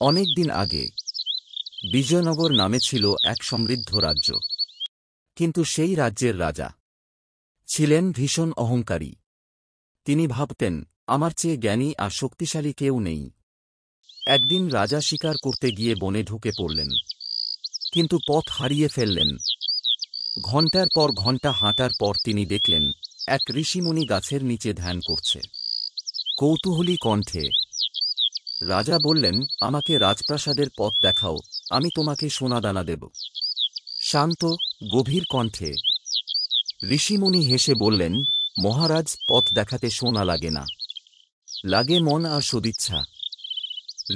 অনেক দিন আগে বিজয়নগর নামে ছিল এক সমৃদ্ধ রাজ্য। কিন্তু সেই রাজ্যের রাজা ছিলেন ভীষণ অহংকারী। তিনি ভাবতেন, আমার চেয়ে জ্ঞানী আর শক্তিশালী কেউ নেই। একদিন রাজা শিকার করতে গিয়ে বনে ঢুকে পড়লেন, কিন্তু পথ হারিয়ে ফেললেন। ঘণ্টার পর ঘণ্টা হাঁটার পর তিনি দেখলেন এক ঋষিমুনি গাছের নিচে ধ্যান করছে। কৌতূহলী কণ্ঠে রাজা বললেন, আমাকে রাজপ্রাসাদের পথ দেখাও, আমি তোমাকে সোনাদানা দেব। শান্ত, গভীর কণ্ঠে ঋষিমুনি হেসে বললেন, মহারাজ, পথ দেখাতে সোনা লাগে না, লাগে মন আর সদিচ্ছা।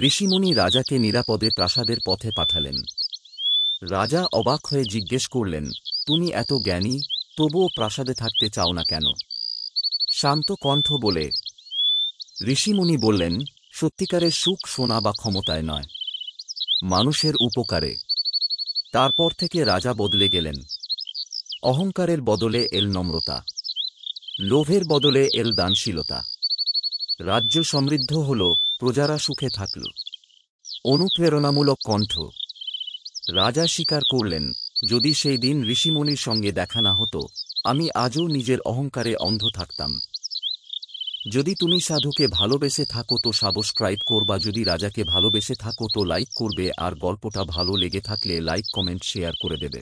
ঋষিমুনি রাজাকে নিরাপদে প্রাসাদের পথে পাঠালেন। রাজা অবাক হয়ে জিজ্ঞেস করলেন, তুমি এত জ্ঞানী, তবুও প্রাসাদে থাকতে চাও না কেন? শান্ত কণ্ঠ বলে ঋষিমুনি বললেন, সত্যিকারের সুখ সোনা বা ক্ষমতায় নয়, মানুষের উপকারে। তারপর থেকে রাজা বদলে গেলেন। অহংকারের বদলে এল নম্রতা, লোভের বদলে এল দানশীলতা। রাজ্য সমৃদ্ধ হল, প্রজারা সুখে থাকল। অনুপ্রেরণামূলক কণ্ঠ। রাজা স্বীকার করলেন, যদি সেই দিন ঋষিমুনির সঙ্গে দেখা না হতো, আমি আজও নিজের অহংকারে অন্ধ থাকতাম। যদি তুমি সাধুকে ভালোবেসে থাকো তো সাবস্ক্রাইব করবা, যদি রাজাকে ভালোবেসে থাকো তো লাইক করবে, আর গল্পটা ভালো লেগে থাকলে লাইক, কমেন্ট, শেয়ার করে দেবে।